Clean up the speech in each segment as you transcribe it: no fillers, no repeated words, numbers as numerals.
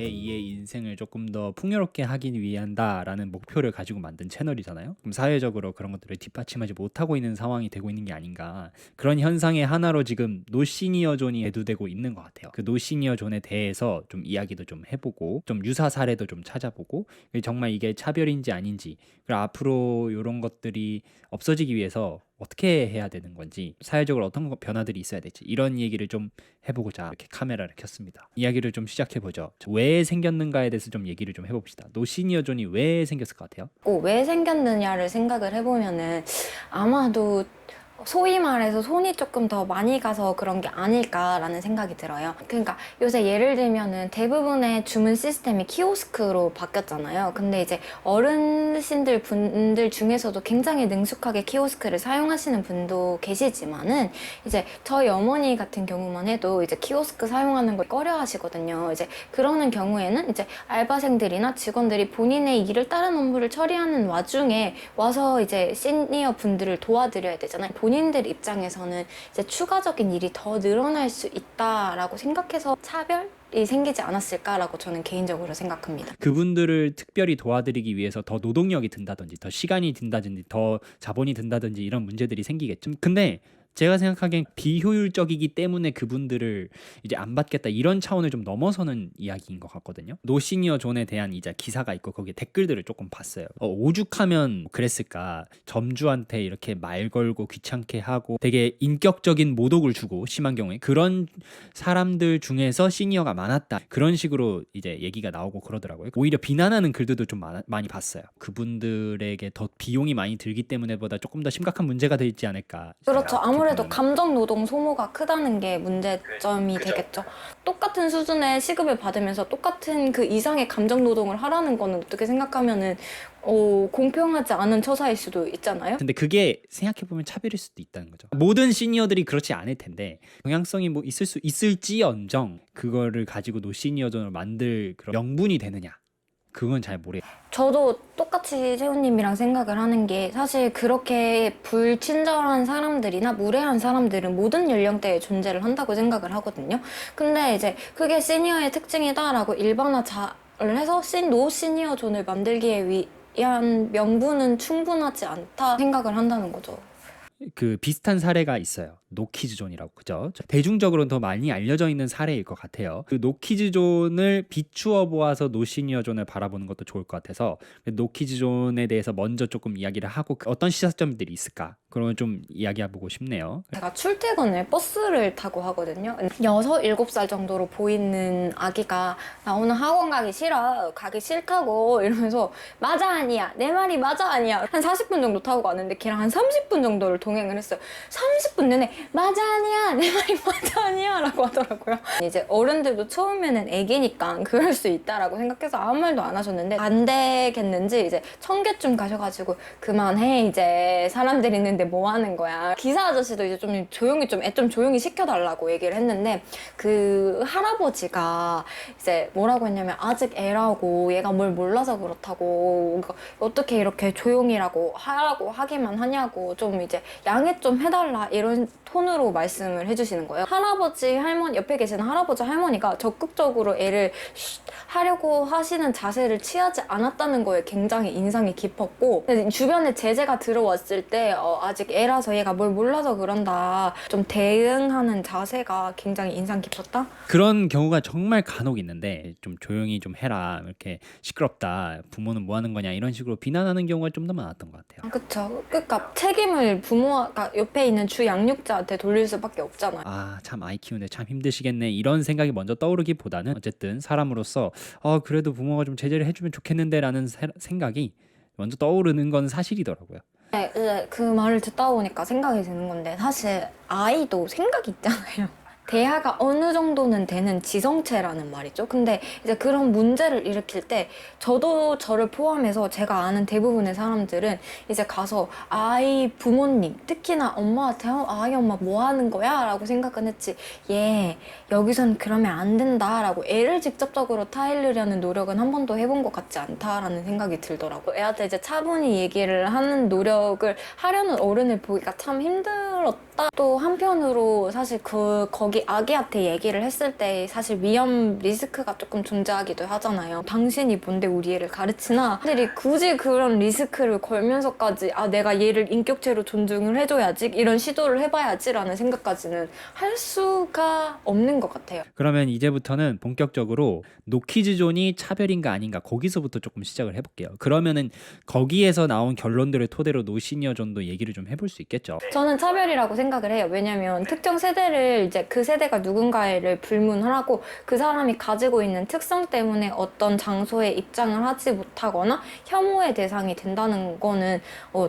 제2의 인생을 조금 더 풍요롭게 하기 위한다라는 목표를 가지고 만든 채널이잖아요. 그럼 사회적으로 그런 것들을 뒷받침하지 못하고 있는 상황이 되고 있는 게 아닌가. 그런 현상의 하나로 지금 노시니어 존이 대두되고 있는 것 같아요. 그 노시니어 존에 대해서 좀 이야기도 좀 해보고 좀 유사 사례도 좀 찾아보고 정말 이게 차별인지 아닌지, 그리고 앞으로 이런 것들이 없어지기 위해서 어떻게 해야 되는 건지, 사회적으로 어떤 변화들이 있어야 될지, 이런 얘기를 좀 해보고자 이렇게 카메라를 켰습니다. 이야기를 좀 시작해보죠. 왜 생겼는가에 대해서 좀 얘기를 좀 해봅시다. 노시니어 존이 왜 생겼을 것 같아요? 왜 생겼느냐를 생각을 해보면은 아마도 소위 말해서 손이 조금 더 많이 가서 그런 게 아닐까라는 생각이 들어요. 그러니까 요새 예를 들면은 대부분의 주문 시스템이 키오스크로 바뀌었잖아요. 근데 이제 어르신들 분들 중에서도 굉장히 능숙하게 키오스크를 사용하시는 분도 계시지만은 이제 저희 어머니 같은 경우만 해도 이제 키오스크 사용하는 걸 꺼려 하시거든요. 이제 그러는 경우에는 이제 알바생들이나 직원들이 본인의 일을 다른 업무를 처리하는 와중에 와서 이제 시니어 분들을 도와드려야 되잖아요. 본인들 입장에서는 이제 추가적인 일이 더 늘어날 수 있다라고 생각해서 차별이 생기지 않았을까라고 저는 개인적으로 생각합니다. 그분들을 특별히 도와드리기 위해서 더 노동력이 든다든지, 더 시간이 든다든지, 더 자본이 든다든지 이런 문제들이 생기겠죠. 근데 제가 생각하기엔 비효율적이기 때문에 그분들을 이제 안 받겠다, 이런 차원을 좀 넘어서는 이야기인 것 같거든요. 노시니어 존에 대한 이제 기사가 있고 거기에 댓글들을 조금 봤어요. 오죽하면 그랬을까, 점주한테 이렇게 말 걸고 귀찮게 하고 되게 인격적인 모독을 주고, 심한 경우에 그런 사람들 중에서 시니어가 많았다, 그런 식으로 이제 얘기가 나오고 그러더라고요. 오히려 비난하는 글들도 좀 많이 봤어요. 그분들에게 더 비용이 많이 들기 때문에 보다 조금 더 심각한 문제가 되지 않을까. 그렇죠. 아무래도 보면은. 감정 노동 소모가 크다는 게 문제점이 되겠죠. 똑같은 수준의 시급을 받으면서 똑같은 그 이상의 감정 노동을 하라는 거는 어떻게 생각하면은 공평하지 않은 처사일 수도 있잖아요. 근데 그게 생각해보면 차별일 수도 있다는 거죠. 모든 시니어들이 그렇지 않을 텐데 경향성이 뭐 있을지언정 그거를 가지고 노시니어존을 만들 그런 명분이 되느냐, 그건 잘 모르겠어요. 저도 똑같이 세훈님이랑 생각을 하는 게, 사실 그렇게 불친절한 사람들이나 무례한 사람들은 모든 연령대에 존재를 한다고 생각을 하거든요. 근데 이제 그게 시니어의 특징이다라고 일반화를 해서 노 시니어 존을 만들기에 위한 명분은 충분하지 않다 생각을 한다는 거죠. 그 비슷한 사례가 있어요. 노키즈존이라고, 그죠? 대중적으로는 더 많이 알려져 있는 사례일 것 같아요. 그 노키즈존을 비추어 보아서 노시니어존을 바라보는 것도 좋을 것 같아서 노키즈존에 대해서 먼저 조금 이야기를 하고 어떤 시사점들이 있을까, 그러면 좀 이야기해보고 싶네요. 제가 출퇴근을 버스를 타고 하거든요. 6, 7살 정도로 보이는 아기가 나 오늘 학원 가기 싫어, 가기 싫다고 이러면서 맞아 아니야, 내 말이 맞아 아니야, 한 40분 정도 타고 가는데 걔랑 한 30분 정도를 동행을 했어요. 30분 내내 맞아 아니야, 내 말이 맞아 아니야 라고 하더라고요. 이제 어른들도 처음에는 애기니까 그럴 수 있다라고 생각해서 아무 말도 안 하셨는데, 안 되겠는지 이제 1000개쯤 가셔가지고 그만해, 이제 사람들 있는데 뭐 하는 거야. 기사 아저씨도 이제 좀 조용히 애 좀 조용히 시켜달라고 얘기를 했는데, 그 할아버지가 이제 뭐라고 했냐면 아직 애라고, 얘가 뭘 몰라서 그렇다고, 어떻게 이렇게 조용히라고 하라고 하기만 하냐고, 좀 이제 양해 좀 해달라, 이런 톤으로 말씀을 해주시는 거예요. 할아버지 할머니, 옆에 계시는 할아버지 할머니가 적극적으로 애를 하려고 하시는 자세를 취하지 않았다는 거에 굉장히 인상이 깊었고, 주변에 제재가 들어왔을 때 아직 애라서 얘가 뭘 몰라서 그런다, 좀 대응하는 자세가 굉장히 인상 깊었다? 그런 경우가 정말 간혹 있는데, 좀 조용히 좀 해라, 이렇게 시끄럽다, 부모는 뭐 하는 거냐, 이런 식으로 비난하는 경우가 좀 더 많았던 것 같아요. 그쵸. 그러니까 책임을 부모가 옆에 있는 주 양육자한테 돌릴 수밖에 없잖아요. 참 아이 키우는데 참 힘드시겠네, 이런 생각이 먼저 떠오르기보다는 어쨌든 사람으로서 그래도 부모가 좀 제재를 해주면 좋겠는데 라는 생각이 먼저 떠오르는 건 사실이더라고요. 네, 이제 그 말을 듣다 보니까 생각이 드는 건데, 사실 아이도 생각이 있잖아요. 대화가 어느 정도는 되는 지성체라는 말이죠. 근데 이제 그런 문제를 일으킬 때 저도 저를 포함해서 제가 아는 대부분의 사람들은 이제 가서 아이 부모님, 특히나 엄마한테 아이 엄마 뭐 하는 거야? 라고 생각은 했지, 얘 여기선 그러면 안 된다 라고 애를 직접적으로 타이르려는 노력은 한 번도 해본 것 같지 않다라는 생각이 들더라고요. 애한테 이제 차분히 얘기를 하는 노력을 하려는 어른을 보기가 참 힘들었다. 또 한편으로 사실 거기 우리 아기한테 얘기를 했을 때 사실 위험 리스크가 조금 존재하기도 하잖아요. 당신이 뭔데 우리 애를 가르치나? 애들이 굳이 그런 리스크를 걸면서까지 내가 얘를 인격체로 존중을 해줘야지, 이런 시도를 해봐야지라는 생각까지는 할 수가 없는 것 같아요. 그러면 이제부터는 본격적으로 노키즈존이 차별인가 아닌가 거기서부터 조금 시작을 해볼게요. 그러면은 거기에서 나온 결론들을 토대로 노시니어존도 얘기를 좀 해볼 수 있겠죠. 저는 차별이라고 생각을 해요. 왜냐면 특정 세대를 이제 그 세대가 누군가를 불문하고 그 사람이 가지고 있는 특성 때문에 어떤 장소에 입장을 하지 못하거나 혐오의 대상이 된다는 거는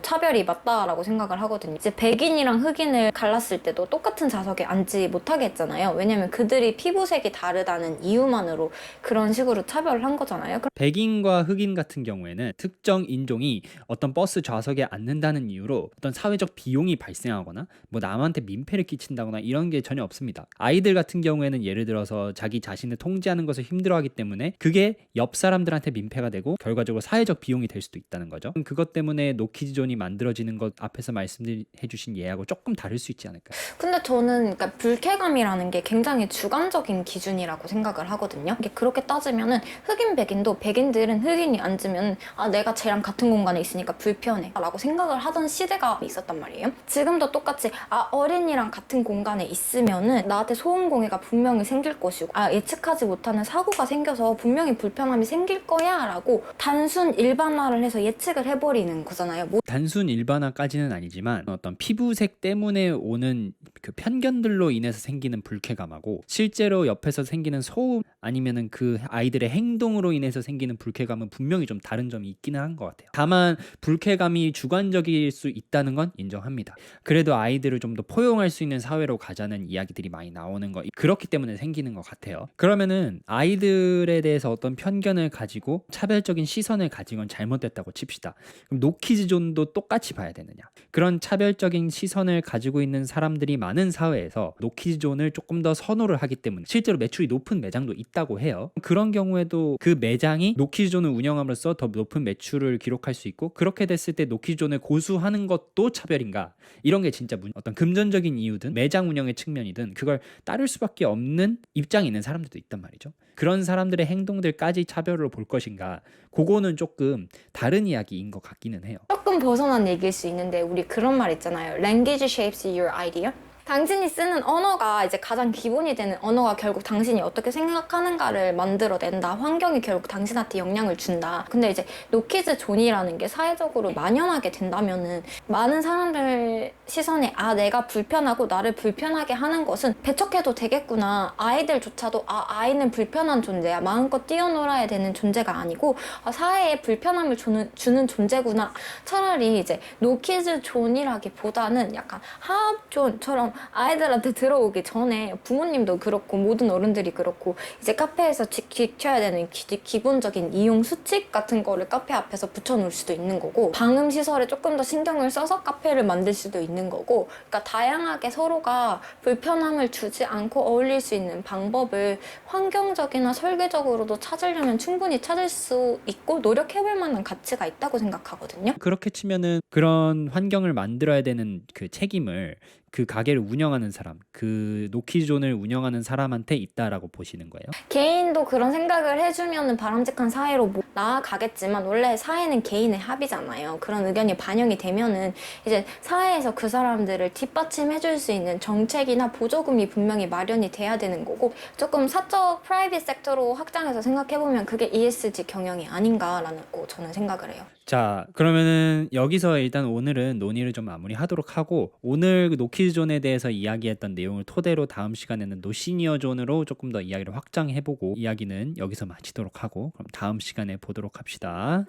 차별이 맞다라고 생각을 하거든요. 이제 백인이랑 흑인을 갈랐을 때도 똑같은 좌석에 앉지 못하게 했잖아요. 왜냐면 그들이 피부색이 다르다는 이유만으로 그런 식으로 차별을 한 거잖아요. 백인과 흑인 같은 경우에는 특정 인종이 어떤 버스 좌석에 앉는다는 이유로 어떤 사회적 비용이 발생하거나 뭐 남한테 민폐를 끼친다거나 이런 게 전혀 없습니다. 아이들 같은 경우에는 예를 들어서 자기 자신을 통제하는 것을 힘들어하기 때문에 그게 옆 사람들한테 민폐가 되고 결과적으로 사회적 비용이 될 수도 있다는 거죠. 그것 때문에 노키즈존이 만들어지는 것 앞에서 말씀해 주신 예하고 조금 다를 수 있지 않을까요? 근데 저는 그러니까 불쾌감이라는 게 굉장히 주관적인 기준이라고 생각을 하거든요. 이게 그렇게 따지면은 흑인 백인도 백인들은 흑인이 앉으면 내가 쟤랑 같은 공간에 있으니까 불편해 라고 생각을 하던 시대가 있었단 말이에요. 지금도 똑같이 어린이랑 같은 공간에 있으면은 나한테 소음공해가 분명히 생길 것이고 예측하지 못하는 사고가 생겨서 분명히 불편함이 생길 거야 라고 단순 일반화를 해서 예측을 해버리는 거잖아요. 단순 일반화까지는 아니지만 어떤 피부색 때문에 오는 그 편견들로 인해서 생기는 불쾌감하고 실제로 옆에서 생기는 소음 아니면은 그 아이들의 행동으로 인해서 생기는 불쾌감은 분명히 좀 다른 점이 있기는 한 것 같아요. 다만 불쾌감이 주관적일 수 있다는 건 인정합니다. 그래도 아이들을 좀 더 포용할 수 있는 사회로 가자는 이야기들이 많이 나오는 거, 그렇기 때문에 생기는 것 같아요. 그러면은 아이들에 대해서 어떤 편견을 가지고 차별적인 시선을 가진 건 잘못됐다고 칩시다. 그럼 노키즈존도 똑같이 봐야 되느냐? 그런 차별적인 시선을 가지고 있는 사람들이 많은 사회에서 노키즈존을 조금 더 선호를 하기 때문에 실제로 매출이 높은 매장도 있다고 해요. 그런 경우에도 그 매장이 노키즈존을 운영함으로써 더 높은 매출을 기록할 수 있고, 그렇게 됐을 때 노키즈존을 고수하는 것도 차별인가? 이런 게 진짜 어떤 금전적인 이유든 매장 운영의 측면이든 그걸 따를 수밖에 없는 입장에 있는 사람들도 있단 말이죠. 그런 사람들의 행동들까지 차별로 볼 것인가? 그거는 조금 다른 이야기인 것 같기는 해요. 조금 벗어난 얘기일 수 있는데 우리 그런 말 있잖아요. Language shapes your idea. 당신이 쓰는 언어가 이제 가장 기본이 되는 언어가 결국 당신이 어떻게 생각하는가를 만들어낸다. 환경이 결국 당신한테 영향을 준다. 근데 이제 노키즈존이라는 게 사회적으로 만연하게 된다면은 많은 사람들 시선에 내가 불편하고 나를 불편하게 하는 것은 배척해도 되겠구나. 아이들조차도 아이는 불편한 존재야. 마음껏 뛰어놀아야 되는 존재가 아니고 사회에 불편함을 주는 존재구나. 차라리 이제 노키즈존이라기보다는 약간 하합존처럼 아이들한테 들어오기 전에 부모님도 그렇고 모든 어른들이 그렇고 이제 카페에서 지켜야 되는 기본적인 이용 수칙 같은 거를 카페 앞에서 붙여놓을 수도 있는 거고, 방음 시설에 조금 더 신경을 써서 카페를 만들 수도 있는 거고, 그러니까 다양하게 서로가 불편함을 주지 않고 어울릴 수 있는 방법을 환경적이나 설계적으로도 찾으려면 충분히 찾을 수 있고 노력해볼 만한 가치가 있다고 생각하거든요. 그렇게 치면은 그런 환경을 만들어야 되는 그 책임을 그 가게를 운영하는 사람, 그 노키존을 운영하는 사람한테 있다라고 보시는 거예요? 개인도 그런 생각을 해주면 바람직한 사회로 나아가겠지만 원래 사회는 개인의 합이잖아요. 그런 의견이 반영이 되면은 이제 사회에서 그 사람들을 뒷받침해줄 수 있는 정책이나 보조금이 분명히 마련이 돼야 되는 거고, 조금 사적 프라이빗 섹터로 확장해서 생각해보면 그게 ESG 경영이 아닌가라는 거 저는 생각을 해요. 자, 그러면은 여기서 일단 오늘은 논의를 좀 마무리하도록 하고, 오늘 그 노키즈존에 대해서 이야기했던 내용을 토대로 다음 시간에는 노시니어존으로 조금 더 이야기를 확장해보고 이야기는 여기서 마치도록 하고, 그럼 다음 시간에 보도록 합시다.